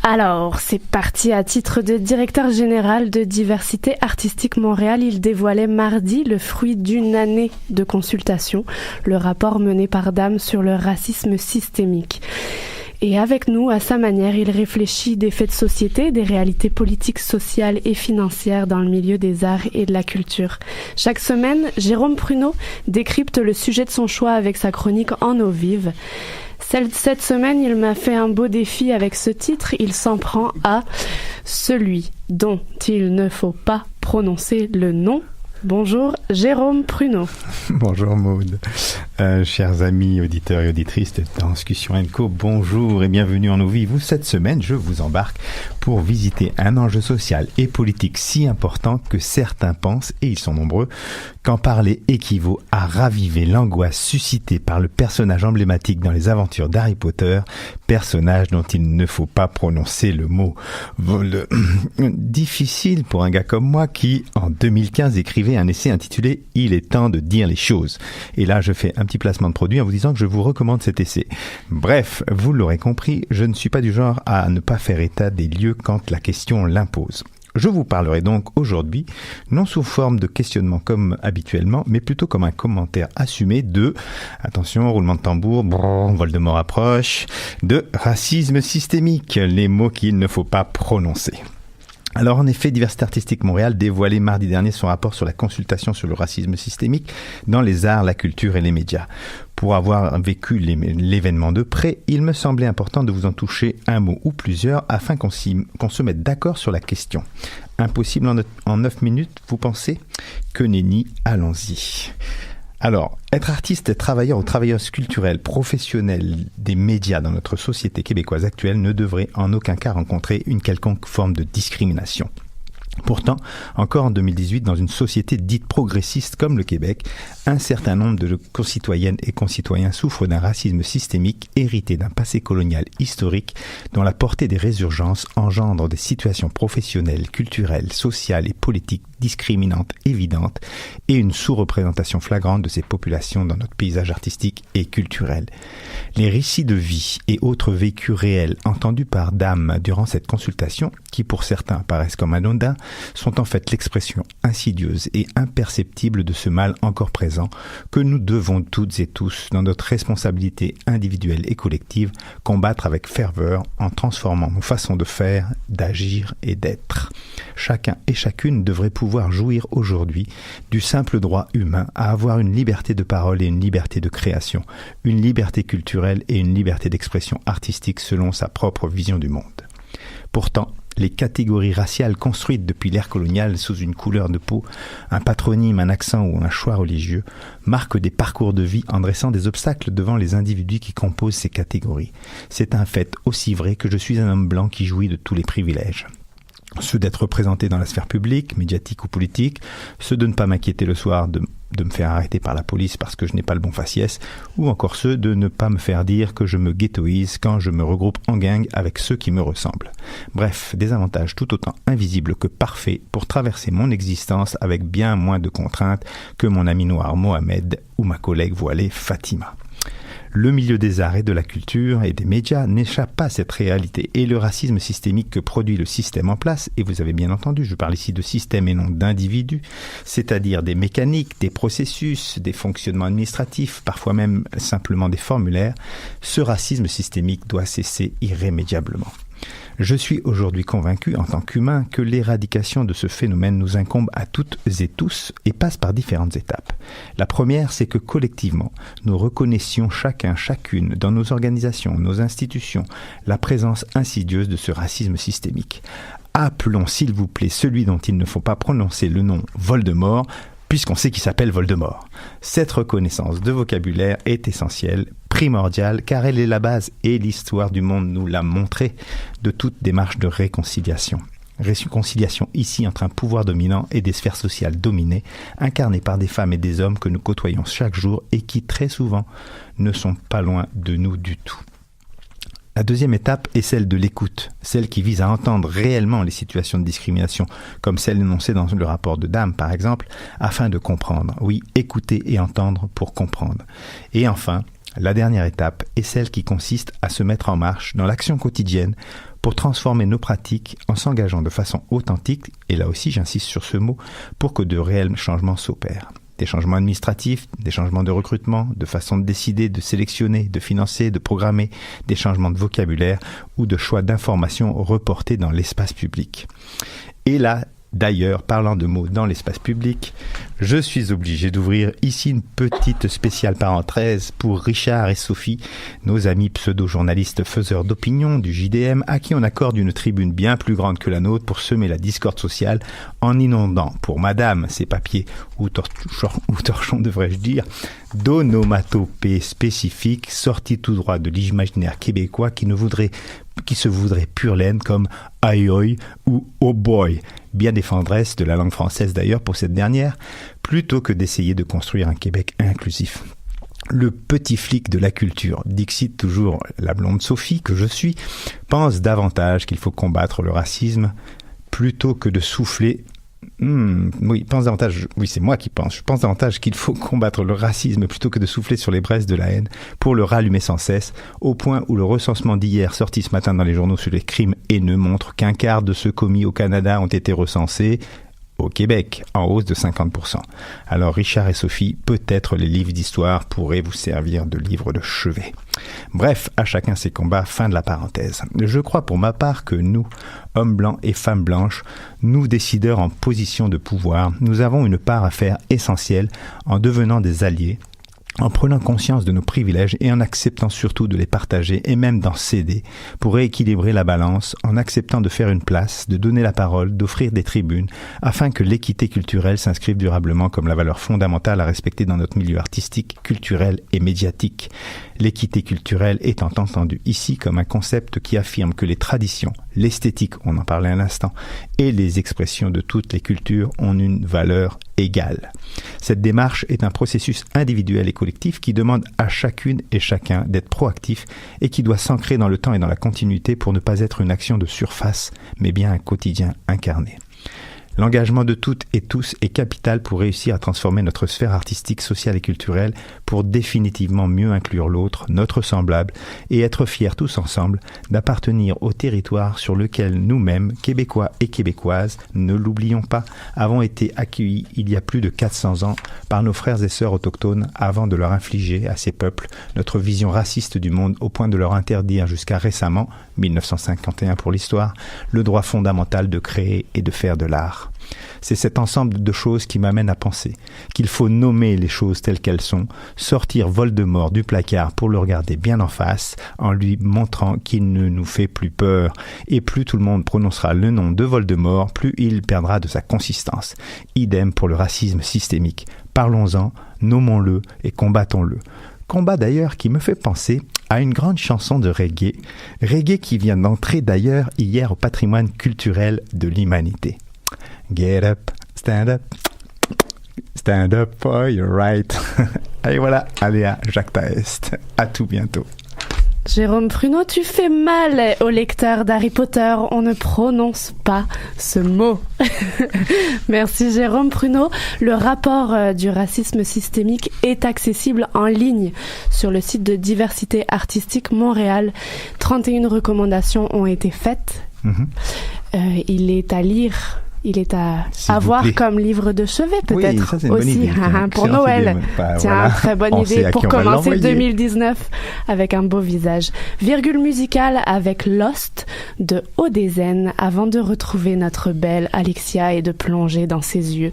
Alors, c'est parti. À titre de directeur général de Diversité Artistique Montréal, il dévoilait mardi le fruit d'une année de consultation, le rapport mené par Dame sur le racisme systémique. Et avec nous, à sa manière, il réfléchit des faits de société, des réalités politiques, sociales et financières dans le milieu des arts et de la culture. Chaque semaine, Jérôme Pruneau décrypte le sujet de son choix avec sa chronique En eau vive. Cette semaine, il m'a fait un beau défi avec ce titre. Il s'en prend à celui dont il ne faut pas prononcer le nom. Bonjour Jérôme Pruneau. Bonjour Maude. Chers amis auditeurs et auditrices de Danscussion & Co, bonjour et bienvenue en eau vive. Cette semaine, je vous embarque pour visiter un enjeu social et politique si important que certains pensent, et ils sont nombreux, qu'en parler équivaut à raviver l'angoisse suscitée par le personnage emblématique dans les aventures d'Harry Potter, personnage dont il ne faut pas prononcer le mot. Difficile pour un gars comme moi qui, en 2015, écrivait un essai intitulé « Il est temps de dire les choses ». Et là, je fais un petit placement de produit en vous disant que je vous recommande cet essai. Bref, vous l'aurez compris, je ne suis pas du genre à ne pas faire état des lieux quand la question l'impose. Je vous parlerai donc aujourd'hui, non sous forme de questionnement comme habituellement, mais plutôt comme un commentaire assumé de, attention, roulement de tambour, Voldemort approche, de racisme systémique, les mots qu'il ne faut pas prononcer. Alors en effet, Diversité Artistique Montréal dévoilait mardi dernier son rapport sur la consultation sur le racisme systémique dans les arts, la culture et les médias. Pour avoir vécu l'événement de près, il me semblait important de vous en toucher un mot ou plusieurs afin qu'on se mette d'accord sur la question. Impossible en 9 minutes, vous pensez ? Que nenni, allons-y. Alors, être artiste, travailleur ou travailleuse culturelle, professionnelle des médias dans notre société québécoise actuelle ne devrait en aucun cas rencontrer une quelconque forme de discrimination. Pourtant, encore en 2018, dans une société dite progressiste comme le Québec, un certain nombre de concitoyennes et concitoyens souffrent d'un racisme systémique hérité d'un passé colonial historique dont la portée des résurgences engendre des situations professionnelles, culturelles, sociales et politiques discriminantes évidentes et une sous-représentation flagrante de ces populations dans notre paysage artistique et culturel. Les récits de vie et autres vécus réels entendus par Dame durant cette consultation, qui pour certains paraissent comme anodins, sont en fait l'expression insidieuse et imperceptible de ce mal encore présent que nous devons toutes et tous, dans notre responsabilité individuelle et collective, combattre avec ferveur en transformant nos façons de faire, d'agir et d'être. Chacun et chacune devrait pouvoir jouir aujourd'hui du simple droit humain à avoir une liberté de parole et une liberté de création, une liberté culturelle et une liberté d'expression artistique selon sa propre vision du monde. Pourtant, les catégories raciales construites depuis l'ère coloniale sous une couleur de peau, un patronyme, un accent ou un choix religieux marquent des parcours de vie en dressant des obstacles devant les individus qui composent ces catégories. C'est un fait aussi vrai que je suis un homme blanc qui jouit de tous les privilèges. Ceux d'être représenté dans la sphère publique, médiatique ou politique, ceux de ne pas m'inquiéter le soir de me faire arrêter par la police parce que je n'ai pas le bon faciès, ou encore ceux de ne pas me faire dire que je me ghettoise quand je me regroupe en gang avec ceux qui me ressemblent. Bref, des avantages tout autant invisibles que parfaits pour traverser mon existence avec bien moins de contraintes que mon ami noir Mohamed ou ma collègue voilée Fatima. Le milieu des arts et de la culture et des médias n'échappe pas à cette réalité et le racisme systémique que produit le système en place, et vous avez bien entendu, je parle ici de système et non d'individus, c'est-à-dire des mécaniques, des processus, des fonctionnements administratifs, parfois même simplement des formulaires, ce racisme systémique doit cesser irrémédiablement. Je suis aujourd'hui convaincu, en tant qu'humain, que l'éradication de ce phénomène nous incombe à toutes et tous et passe par différentes étapes. La première, c'est que collectivement, nous reconnaissions chacune, dans nos organisations, nos institutions, la présence insidieuse de ce racisme systémique. Appelons, s'il vous plaît, celui dont il ne faut pas prononcer le nom Voldemort, puisqu'on sait qu'il s'appelle Voldemort. Cette reconnaissance de vocabulaire est essentielle, primordiale, car elle est la base, et l'histoire du monde nous l'a montré, de toute démarche de réconciliation. Réconciliation ici entre un pouvoir dominant et des sphères sociales dominées, incarnées par des femmes et des hommes que nous côtoyons chaque jour et qui très souvent ne sont pas loin de nous du tout. La deuxième étape est celle de l'écoute, celle qui vise à entendre réellement les situations de discrimination, comme celle énoncée dans le rapport de Dame par exemple, afin de comprendre. Oui, écouter et entendre pour comprendre. Et enfin, la dernière étape est celle qui consiste à se mettre en marche dans l'action quotidienne pour transformer nos pratiques en s'engageant de façon authentique, et là aussi j'insiste sur ce mot, pour que de réels changements s'opèrent. Des changements administratifs, des changements de recrutement, de façon de décider, de sélectionner, de financer, de programmer, des changements de vocabulaire ou de choix d'informations reportés dans l'espace public. Et là, d'ailleurs, parlant de mots dans l'espace public, je suis obligé d'ouvrir ici une petite spéciale parenthèse pour Richard et Sophie, nos amis pseudo-journalistes faiseurs d'opinion du JDM, à qui on accorde une tribune bien plus grande que la nôtre pour semer la discorde sociale en inondant pour madame ses papiers, ou torchons devrais-je dire, d'onomatopées spécifiques sortis tout droit de l'imaginaire québécois qui se voudrait pure laine comme « aïe aïe » ou « oh boy », bien défendresse de la langue française d'ailleurs pour cette dernière, plutôt que d'essayer de construire un Québec inclusif. Le petit flic de la culture, dixit toujours la blonde Sophie que je suis, pense davantage qu'il faut combattre le racisme plutôt que de souffler. C'est moi qui pense. Je pense davantage qu'il faut combattre le racisme plutôt que de souffler sur les braises de la haine pour le rallumer sans cesse, au point où le recensement d'hier sorti ce matin dans les journaux sur les crimes haineux montre qu'un quart de ceux commis au Canada ont été recensés au Québec, en hausse de 50%. Alors Richard et Sophie, peut-être les livres d'histoire pourraient vous servir de livres de chevet. Bref, à chacun ses combats, fin de la parenthèse. Je crois pour ma part que nous, hommes blancs et femmes blanches, nous décideurs en position de pouvoir, nous avons une part à faire essentielle en devenant des alliés, en prenant conscience de nos privilèges et en acceptant surtout de les partager et même d'en céder pour rééquilibrer la balance, en acceptant de faire une place, de donner la parole, d'offrir des tribunes, afin que l'équité culturelle s'inscrive durablement comme la valeur fondamentale à respecter dans notre milieu artistique, culturel et médiatique. L'équité culturelle étant entendue ici comme un concept qui affirme que les traditions, l'esthétique, on en parlait un instant, et les expressions de toutes les cultures ont une valeur égale. Cette démarche est un processus individuel et collectif qui demande à chacune et chacun d'être proactif et qui doit s'ancrer dans le temps et dans la continuité pour ne pas être une action de surface, mais bien un quotidien incarné. L'engagement de toutes et tous est capital pour réussir à transformer notre sphère artistique, sociale et culturelle pour définitivement mieux inclure l'autre, notre semblable, et être fiers tous ensemble d'appartenir au territoire sur lequel nous-mêmes, Québécois et Québécoises, ne l'oublions pas, avons été accueillis il y a plus de 400 ans par nos frères et sœurs autochtones avant de leur infliger à ces peuples notre vision raciste du monde au point de leur interdire jusqu'à récemment, 1951 pour l'histoire, le droit fondamental de créer et de faire de l'art. C'est cet ensemble de choses qui m'amène à penser qu'il faut nommer les choses telles qu'elles sont, sortir Voldemort du placard pour le regarder bien en face, en lui montrant qu'il ne nous fait plus peur. Et plus tout le monde prononcera le nom de Voldemort, plus il perdra de sa consistance. Idem pour le racisme systémique. Parlons-en, nommons-le et combattons-le. Combat d'ailleurs qui me fait penser à une grande chanson de reggae qui vient d'entrer d'ailleurs hier au patrimoine culturel de l'humanité. Get up, stand up for your right. Et voilà, Aléa Jacques Taest. À tout bientôt. Jérôme Pruneau, tu fais mal aux lecteurs d'Harry Potter. On ne prononce pas ce mot. Merci Jérôme Pruneau. Le rapport du racisme systémique est accessible en ligne sur le site de Diversité Artistique Montréal. 31 recommandations ont été faites. Il est à lire. Il est à avoir comme livre de chevet, peut-être, oui, ça, c'est une aussi, bonne idée. pour Noël. Tiens, voilà. très bonne idée pour commencer 2019 avec un beau visage. Virgule musicale avec Lost de Odezen avant de retrouver notre belle Alexia et de plonger dans ses yeux.